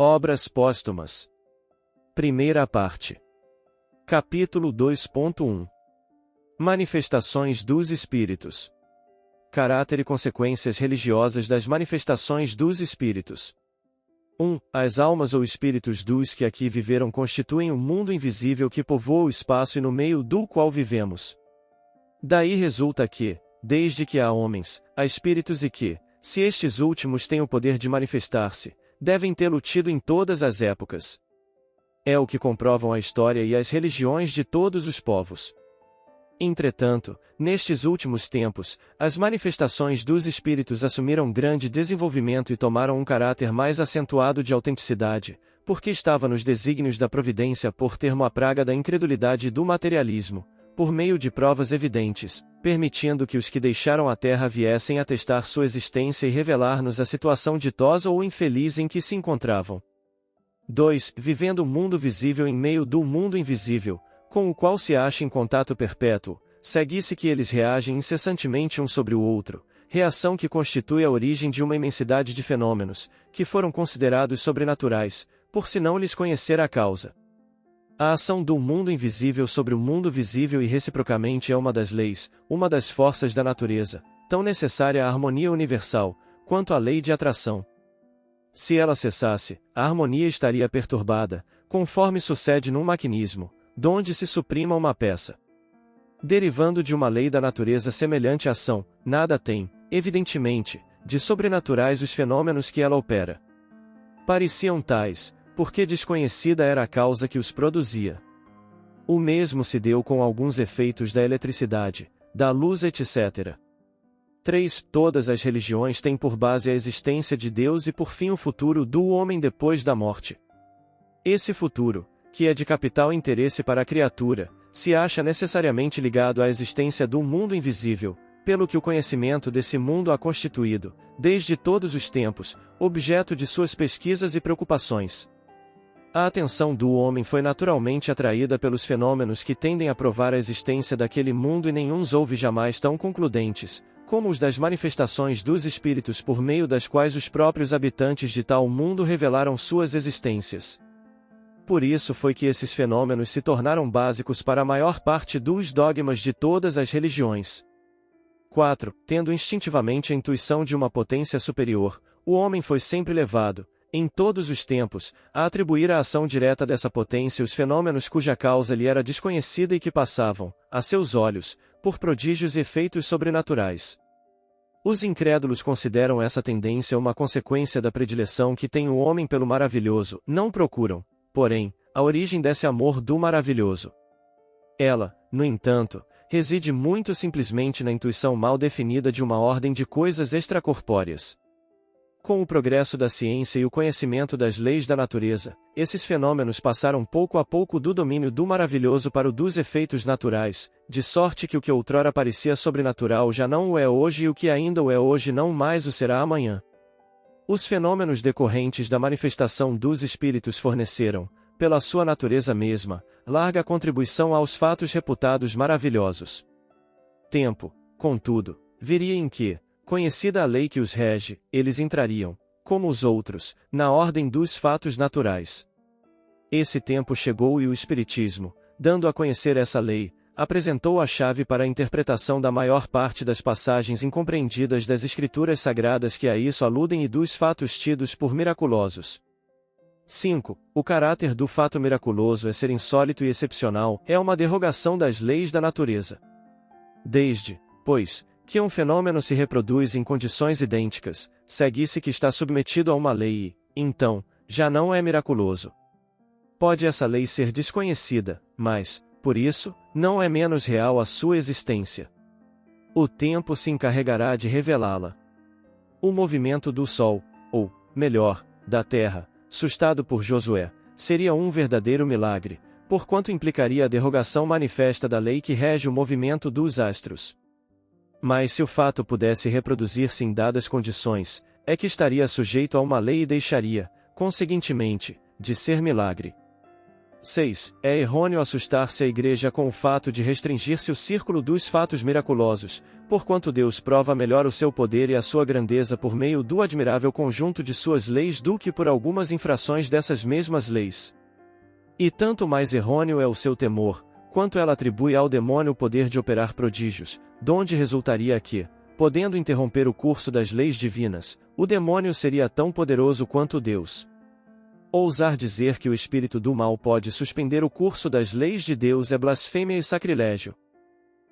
Obras póstumas. Primeira parte. Capítulo 2.1. Manifestações dos Espíritos. Caráter e consequências religiosas das manifestações dos Espíritos. 1. As almas ou espíritos dos que aqui viveram constituem o mundo invisível que povoa o espaço e no meio do qual vivemos. Daí resulta que, desde que há homens, há espíritos e que, se estes últimos têm o poder de manifestar-se, devem tê-lo tido em todas as épocas. É o que comprovam a história e as religiões de todos os povos. Entretanto, nestes últimos tempos, as manifestações dos espíritos assumiram grande desenvolvimento e tomaram um caráter mais acentuado de autenticidade, porque estava nos desígnios da providência pôr termo à praga da incredulidade e do materialismo, por meio de provas evidentes, permitindo que os que deixaram a Terra viessem atestar sua existência e revelar-nos a situação ditosa ou infeliz em que se encontravam. 2. Vivendo o mundo visível em meio do mundo invisível, com o qual se acha em contato perpétuo, segue-se que eles reagem incessantemente um sobre o outro, reação que constitui a origem de uma imensidade de fenômenos, que foram considerados sobrenaturais, por se não lhes conhecer a causa. A ação do mundo invisível sobre o mundo visível e reciprocamente é uma das leis, uma das forças da natureza, tão necessária à harmonia universal, quanto a lei de atração. Se ela cessasse, a harmonia estaria perturbada, conforme sucede num maquinismo, donde se suprima uma peça. Derivando de uma lei da natureza semelhante à ação, nada tem, evidentemente, de sobrenaturais os fenômenos que ela opera. Pareciam tais, porque desconhecida era a causa que os produzia. O mesmo se deu com alguns efeitos da eletricidade, da luz, etc. 3. Todas as religiões têm por base a existência de Deus e por fim o futuro do homem depois da morte. Esse futuro, que é de capital interesse para a criatura, se acha necessariamente ligado à existência do mundo invisível, pelo que o conhecimento desse mundo há constituído, desde todos os tempos, objeto de suas pesquisas e preocupações. A atenção do homem foi naturalmente atraída pelos fenômenos que tendem a provar a existência daquele mundo e nenhuns houve jamais tão concludentes, como os das manifestações dos espíritos por meio das quais os próprios habitantes de tal mundo revelaram suas existências. Por isso foi que esses fenômenos se tornaram básicos para a maior parte dos dogmas de todas as religiões. 4. Tendo instintivamente a intuição de uma potência superior, o homem foi sempre levado, em todos os tempos, a atribuir à ação direta dessa potência os fenômenos cuja causa lhe era desconhecida e que passavam, a seus olhos, por prodígios e efeitos sobrenaturais. Os incrédulos consideram essa tendência uma consequência da predileção que tem o homem pelo maravilhoso, não procuram, porém, a origem desse amor do maravilhoso. Ela, no entanto, reside muito simplesmente na intuição mal definida de uma ordem de coisas extracorpóreas. Com o progresso da ciência e o conhecimento das leis da natureza, esses fenômenos passaram pouco a pouco do domínio do maravilhoso para o dos efeitos naturais, de sorte que o que outrora parecia sobrenatural já não o é hoje e o que ainda o é hoje não mais o será amanhã. Os fenômenos decorrentes da manifestação dos espíritos forneceram, pela sua natureza mesma, larga contribuição aos fatos reputados maravilhosos. Tempo, contudo, viria em que, conhecida a lei que os rege, eles entrariam, como os outros, na ordem dos fatos naturais. Esse tempo chegou e o Espiritismo, dando a conhecer essa lei, apresentou a chave para a interpretação da maior parte das passagens incompreendidas das Escrituras Sagradas que a isso aludem e dos fatos tidos por miraculosos. 5. O caráter do fato miraculoso é ser insólito e excepcional, é uma derrogação das leis da natureza. Desde, pois, que um fenômeno se reproduz em condições idênticas, segue-se que está submetido a uma lei e, então, já não é miraculoso. Pode essa lei ser desconhecida, mas, por isso, não é menos real a sua existência. O tempo se encarregará de revelá-la. O movimento do Sol, ou, melhor, da Terra, sustado por Josué, seria um verdadeiro milagre, porquanto implicaria a derrogação manifesta da lei que rege o movimento dos astros. Mas se o fato pudesse reproduzir-se em dadas condições, é que estaria sujeito a uma lei e deixaria, conseguintemente, de ser milagre. 6. É errôneo assustar-se a Igreja com o fato de restringir-se o círculo dos fatos miraculosos, porquanto Deus prova melhor o seu poder e a sua grandeza por meio do admirável conjunto de suas leis do que por algumas infrações dessas mesmas leis. E tanto mais errôneo é o seu temor, quanto ela atribui ao demônio o poder de operar prodígios, donde resultaria que, podendo interromper o curso das leis divinas, o demônio seria tão poderoso quanto Deus. Ousar dizer que o espírito do mal pode suspender o curso das leis de Deus é blasfêmia e sacrilégio.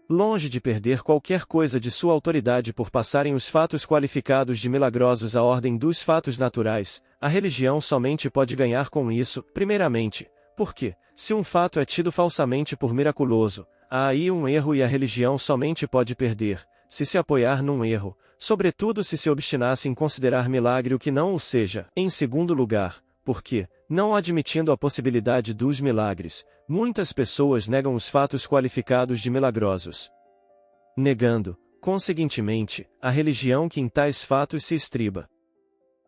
Longe de perder qualquer coisa de sua autoridade por passarem os fatos qualificados de milagrosos à ordem dos fatos naturais, a religião somente pode ganhar com isso, primeiramente, porque, se um fato é tido falsamente por miraculoso, há aí um erro e a religião somente pode perder, se apoiar num erro, sobretudo se obstinasse em considerar milagre o que não o seja. Em segundo lugar, porque, não admitindo a possibilidade dos milagres, muitas pessoas negam os fatos qualificados de milagrosos. Negando, conseguintemente, a religião que em tais fatos se estriba.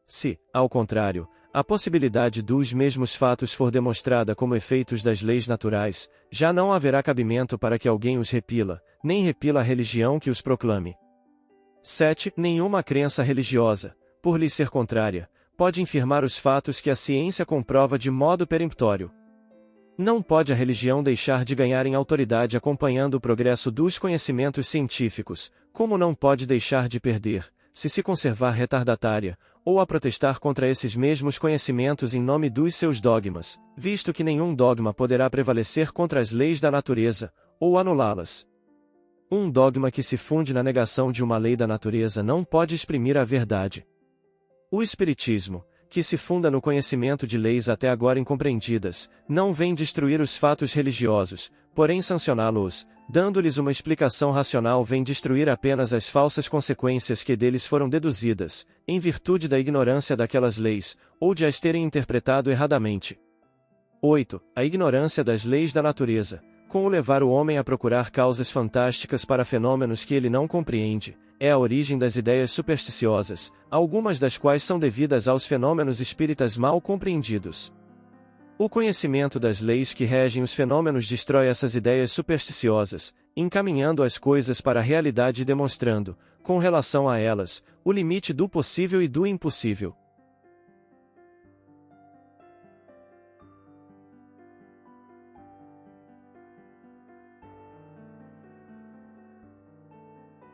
Se, ao contrário, a possibilidade dos mesmos fatos for demonstrada como efeitos das leis naturais, já não haverá cabimento para que alguém os repila, nem repila a religião que os proclame. 7. Nenhuma crença religiosa, por lhe ser contrária, pode infirmar os fatos que a ciência comprova de modo peremptório. Não pode a religião deixar de ganhar em autoridade acompanhando o progresso dos conhecimentos científicos, como não pode deixar de perder, se conservar retardatária, ou a protestar contra esses mesmos conhecimentos em nome dos seus dogmas, visto que nenhum dogma poderá prevalecer contra as leis da natureza, ou anulá-las. Um dogma que se funde na negação de uma lei da natureza não pode exprimir a verdade. O Espiritismo, que se funda no conhecimento de leis até agora incompreendidas, não vem destruir os fatos religiosos, porém sancioná-los, dando-lhes uma explicação racional vem destruir apenas as falsas consequências que deles foram deduzidas, em virtude da ignorância daquelas leis, ou de as terem interpretado erradamente. 8. A ignorância das leis da natureza, com o levar o homem a procurar causas fantásticas para fenômenos que ele não compreende, é a origem das ideias supersticiosas, algumas das quais são devidas aos fenômenos espíritas mal compreendidos. O conhecimento das leis que regem os fenômenos destrói essas ideias supersticiosas, encaminhando as coisas para a realidade e demonstrando, com relação a elas, o limite do possível e do impossível.